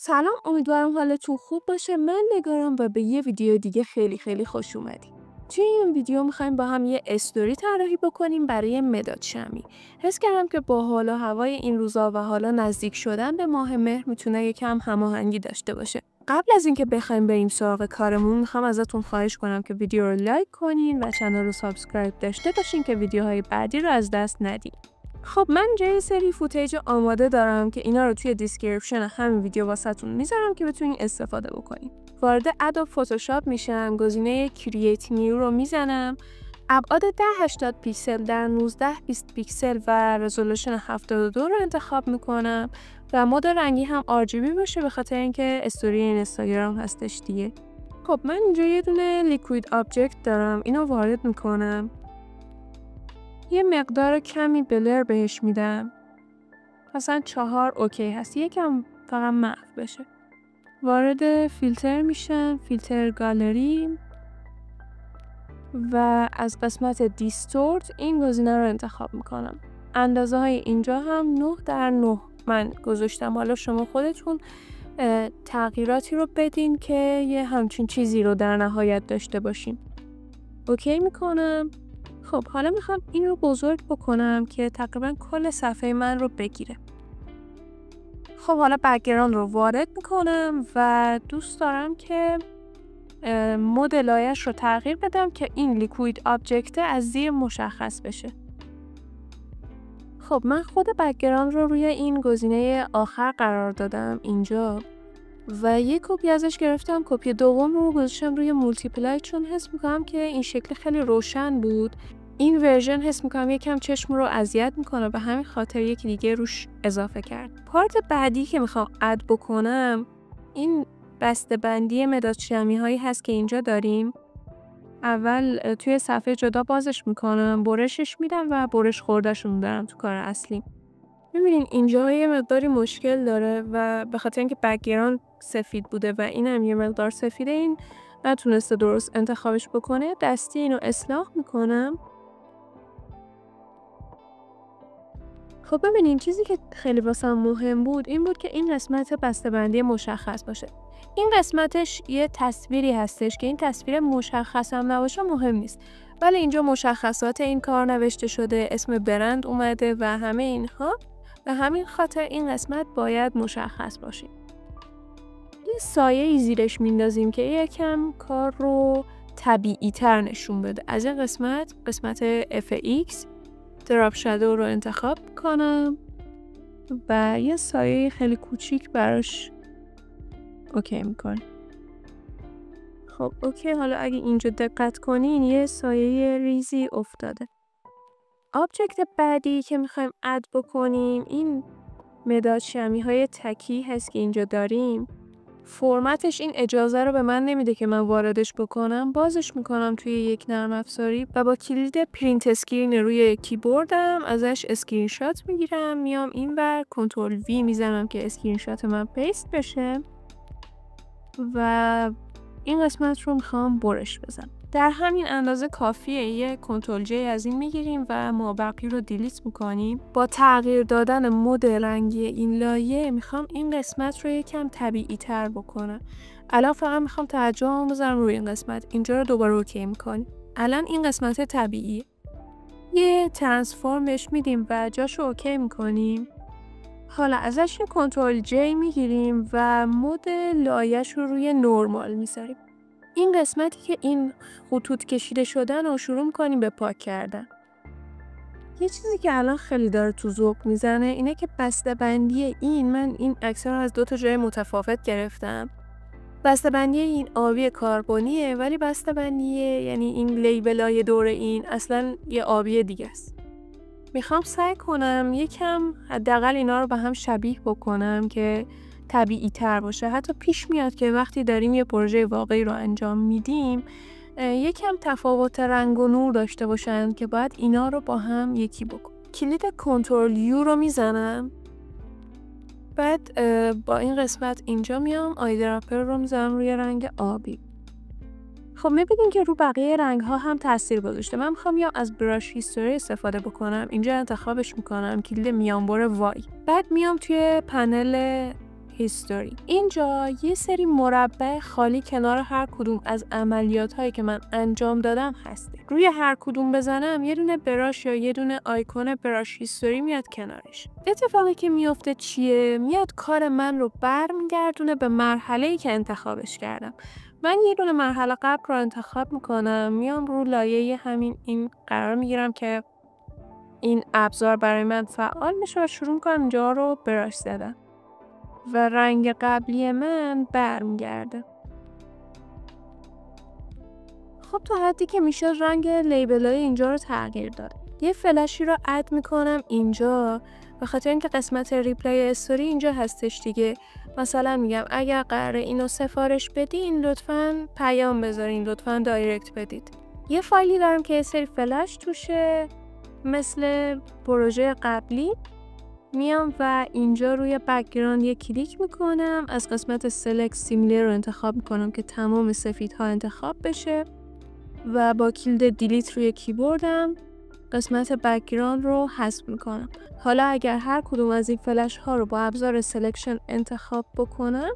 سلام، امیدوارم حالتون خوب باشه. من نگارم و به یه ویدیو دیگه خیلی خوش اومدید. توی این ویدیو میخوایم با هم یه استوری طراحی بکنیم برای مداد شمعی. حس کردم که با حال و هوای این روزا و حالا نزدیک شدن به ماه مهر میتونه یکم هماهنگی داشته باشه. قبل از اینکه بخوایم بریم سراغ کارمون، میخوام ازتون خواهش کنم که ویدیو رو لایک کنین و کانال رو سابسکرایب داشته باشین که ویدیوهای بعدی رو از دست ندید. خب من یه سری فوتیج آماده دارم که اینا رو توی دیسکریپشن همین ویدیو واسهتون میذارم که بتونین استفاده بکنین. وارد ادوب فتوشاپ میشم، گزینه کرییت نیو رو میزنم، ابعاد 1080 پیکسل در 1920 پیکسل و رزولوشن 72 رو انتخاب میکنم و مود رنگی هم RGB باشه به خاطر اینکه استوری اینستاگرام هستش دیگه. خب من اینجا یه دونه لیکوید آبجکت دارم، اینو وارد میکنم، یه مقدار کمی بلر بهش میدم، مثلا 4 اوکی هست، یکم فقط محو بشه. وارد فیلتر میشم، فیلتر گالری، و از قسمت دیستورت این گزینه رو انتخاب میکنم. اندازه های اینجا هم 9:9 من گذاشتم. حالا شما خودتون تغییراتی رو بدین که یه همچین چیزی رو در نهایت داشته باشیم. اوکی میکنم. خب حالا میخوام این رو بزرگ بکنم که تقریبا کل صفحه من رو بگیره. خب حالا بک‌گراند رو وارد میکنم و دوست دارم که مود لایه‌اش رو تغییر بدم که این لیکوید آبجکت از زیر مشخص بشه. خب من خود بک‌گراند رو روی این گزینه آخر قرار دادم اینجا و یک کپی ازش گرفتم. کپی دوم رو گذاشتم روی مولتیپلای چون حس میکنم که این شکل خیلی روشن بود. این ورژن حس میکنم یکم چشم رو اذیت میکنه، به همین خاطر یکی دیگه روش اضافه کرد. پارت بعدی که میخوام اد بکنم این بسته بندی مداد شمعی هایی هست که اینجا داریم. اول توی صفحه جدا بازش میکنم، برشش میدم و برش خورده‌شون دارم تو کار اصلی. میبینین اینجا یه مقداری مشکل داره و به خاطر اینکه بک‌گراند سفید بوده و اینم یه مقدار سفیده، این نتونسته درست انتخابش بکنه. دستی اینو اصلاح میکنم. خب ببینین چیزی که خیلی واسم مهم بود این بود که این قسمت بسته‌بندی مشخص باشه. این قسمتش یه تصویری هستش که این تصویر مشخص هم نباشه مهم نیست، ولی اینجا مشخصات این کار نوشته شده، اسم برند اومده و همه اینها، به همین خاطر این قسمت باید مشخص باشه. یه سایه زیرش میندازیم که یکم کار رو طبیعی تر نشون بده. از این قسمت FX دراپ شادو رو انتخاب کنم و یه سایه خیلی کوچیک براش اوکی میکنم. خب اوکی، حالا اگه اینجا دقت کنین یه سایه ریزی افتاده. آبجکت بعدی که میخوایم اد بکنیم این مداد شمعی های تکی هست که اینجا داریم. فرمتش این اجازه رو به من نمیده که من واردش بکنم. بازش میکنم توی یک نرم افزاری و با کلید پرینت اسکرین روی کیبوردم ازش اسکرین شات میگیرم، میام اینور کنترل وی میزنم که اسکرین شات من پیست بشه و این قسمت رو میخوام برش بزنم. در همین اندازه کافیه. یه کنترل جی از این میگیریم و مابقی رو دیلیت میکنیم. با تغییر دادن مود رنگی این لایه میخوام این قسمت رو یکم طبیعی تر بکنم. الان فقط میخوام توجهم بذارم روی این قسمت. اینجا رو دوباره اوکی میکنیم. الان این قسمت طبیعی. یه ترانسفورم بهش میدیم و جاشو اوکی میکنیم. حالا ازش یه کنترل جی میگیریم و مود لایه‌اش رو روی نورمال میذاریم. این قسمتی که این خطوط کشیده شدن رو شروع میکنیم به پاک کردن. یه چیزی که الان خیلی داره تو ذوق میزنه اینه که بسته‌بندی من این عکس رو از 2 جای متفاوت گرفتم. بسته‌بندی این آبی کربنیه، ولی بسته‌بندی یعنی این لیبلای دور این اصلا یه آبی دیگه است. میخوام سعی کنم یکم حداقل اینا رو به هم شبیه بکنم که طبیعی تر باشه. حتی پیش میاد که وقتی داریم یه پروژه واقعی رو انجام میدیم یکم تفاوت رنگ و نور داشته باشن که باید اینا رو با هم یکی بکن. کلید کنترل یو رو میزنم، بعد با این قسمت اینجا میام آیدراپر رو میزنم روی رنگ آبی. خب میبینین که رو بقیه رنگ ها هم تاثیر گذاشته. من میخوام یا از براش هیستوری استفاده بکنم. اینجا انتخابش میکنم، کلید میانبر وای. بعد میام توی پنل هیستوری. اینجا یه سری مربع خالی کنار هر کدوم از عملیات هایی که من انجام دادم هست. روی هر کدوم بزنم یه دونه براش یا یه دونه آیکون براش هیستوری میاد کنارش. اتفاقی که میفته چیه؟ میاد کار من رو برمیگردونه به مرحله‌ای که انتخابش کردم. من یه دونه مرحله قبل رو انتخاب میکنم، میام رو لایه همین این قرار میگیرم که این ابزار برای من فعال میشه و شروع میکنم اینجا رو براش زدن و رنگ قبلی من برمیگرده. خب تا حدی که میشه رنگ لیبلای اینجا رو تغییر داد. یه فلشی رو اد میکنم اینجا به خاطر اینکه قسمت ریپلی استوری اینجا هستش دیگه. مثلا میگم اگر قراره اینو سفارش بدین لطفاً پیام بذارین، لطفاً دایرکت بدید. یه فایلی دارم که یه سری فلش توشه مثل پروژه قبلی. میام و اینجا روی بک‌گراند یه کلیک میکنم، از قسمت سلکت سیمیلر رو انتخاب میکنم که تمام سفیدها انتخاب بشه و با کلید دیلیت روی کیبوردم قسمت بک‌گراند رو حذف میکنم. حالا اگر هر کدوم از این فلش ها رو با ابزار سلکشن انتخاب بکنم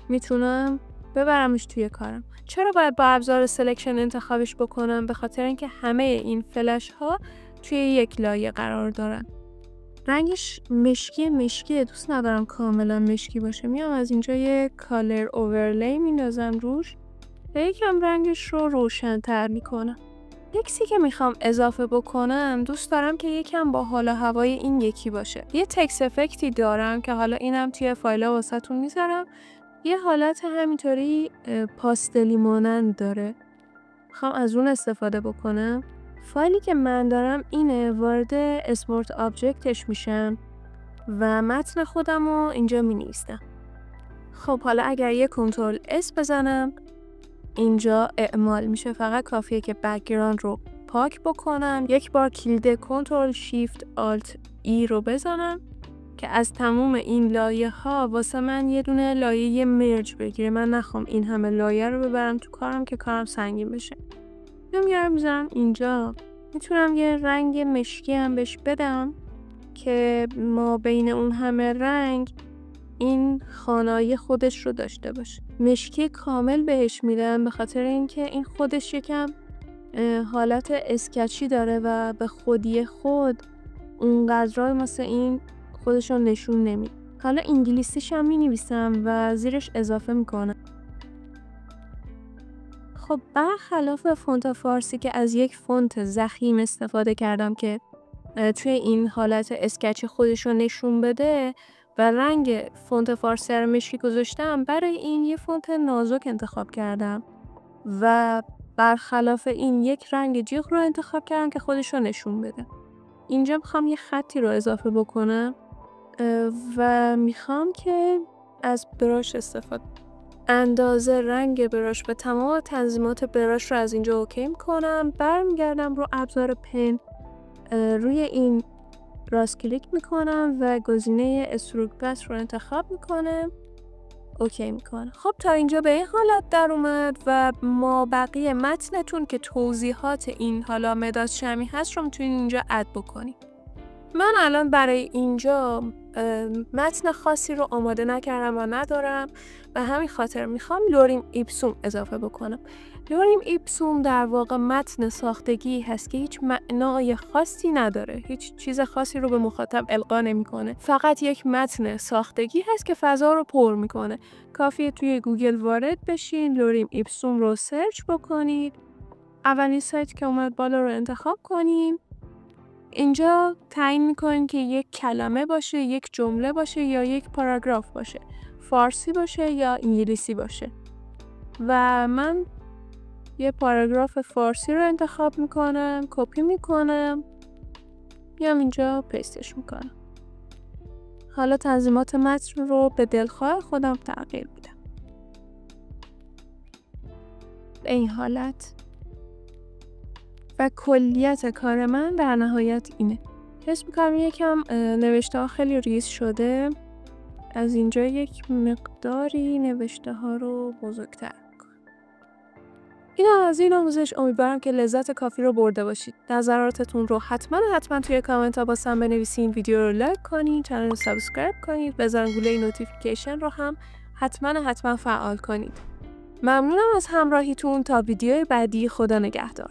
میتونم ببرمش توی کارم. چرا باید با ابزار سلکشن انتخابش بکنم؟ به خاطر اینکه همه این فلش ها توی یک لایه قرار دارن. رنگش مشکی دوست ندارم کاملا مشکی باشه. میام از اینجا یه کالر اوورلی میندازم روش و یکم رنگش رو روشن‌تر میکنم. تکسی که میخوام اضافه بکنم دوست دارم که یکم با حال و هوای این یکی باشه. یه تکس افکتی دارم که حالا اینم توی فایل‌ها واسهتون میذارم. یه حالت همینطوری پاستلی مانند داره. میخوام از اون استفاده بکنم. فایلی که من دارم اینه، وارد اسمارت آبجکتش میشم و متن خودم رو اینجا مینویسم. خب حالا اگر یه کنترل اس بزنم اینجا اعمال میشه. فقط کافیه که بک‌گراند رو پاک بکنم، یک بار کلید کنترل شیفت آلت ای رو بزنم که از تموم این لایه ها واسه من یه دونه لایه مرج بگیره. من نخوام این همه لایه رو ببرم تو کارم که کارم سنگین بشه. میارم میذارم اینجا. میتونم یه رنگ مشکی هم بهش بدم که ما بین اون همه رنگ این خانایی خودش رو داشته باشه. مشکی کامل بهش میدم به خاطر اینکه این خودش یکم حالت اسکچی داره و به خودی خود اونقدرای مثل این خودش رو نشون نمیده. حالا انگلیسیش هم مینویسم و زیرش اضافه میکنم. خب برخلاف فونت فارسی که از یک فونت ضخیم استفاده کردم که توی این حالت اسکچی خودش رو نشون بده و رنگ فونت فارسی رو مشکی گذاشتم، برای این یه فونت نازک انتخاب کردم و برخلاف این یک رنگ جیغ رو انتخاب کردم که خودش رو نشون بده. اینجا میخوام یه خطی رو اضافه بکنم و میخوام که از براش استفاده اندازه رنگ براش به تمام تنظیمات براش رو از اینجا اوکی میکنم. برمیگردم رو ابزار پن، روی این راست کلیک میکنم و گزینه استروک پس رو انتخاب میکنم، اوکی میکنم. خب تا اینجا به این حالت در اومد و ما بقیه متنتون که توضیحات این حالا مداد شمی هست رو میتونین اینجا اد بکنید. من الان برای اینجا متن خاصی رو آماده نکردم و ندارم و همین خاطر میخوام لوریم ایپسوم اضافه بکنم. لوریم ایپسوم در واقع متن ساختگی هست که هیچ معنای خاصی نداره، هیچ چیز خاصی رو به مخاطب القا نمیکنه، فقط یک متن ساختگی هست که فضا رو پر میکنه. کافیه توی گوگل وارد بشین، لوریم ایپسوم رو سرچ بکنید، اولین سایت که اومد بالا رو انتخاب کنین. اینجا تعیین میکنین که یک کلمه باشه، یک جمله باشه یا یک پاراگراف باشه، فارسی باشه یا انگلیسی باشه و من یه پاراگراف فارسی رو انتخاب میکنم، کپی میکنم، میام اینجا پیستش میکنم. حالا تنظیمات متن رو به دلخواه خودم تغییر میدم. به این حالت و کلیت کار من در نهایت اینه. حس میکنم یکم نوشته ها خیلی ریز شده. از اینجا یک مقداری نوشته ها رو بزرگتر میکنم. این از این آموزش. امیدوارم که لذت کافی رو برده باشید. نظراتتون رو حتما توی کامنت ها واسم بنویسین. ویدیو رو لایک کنین، کانال رو سابسکرایب کنید، بزنگوله نوتیفیکیشن رو هم حتما فعال کنید. ممنونم از همراهیتون. تا ویدیوی بعدی، خدا نگهدار.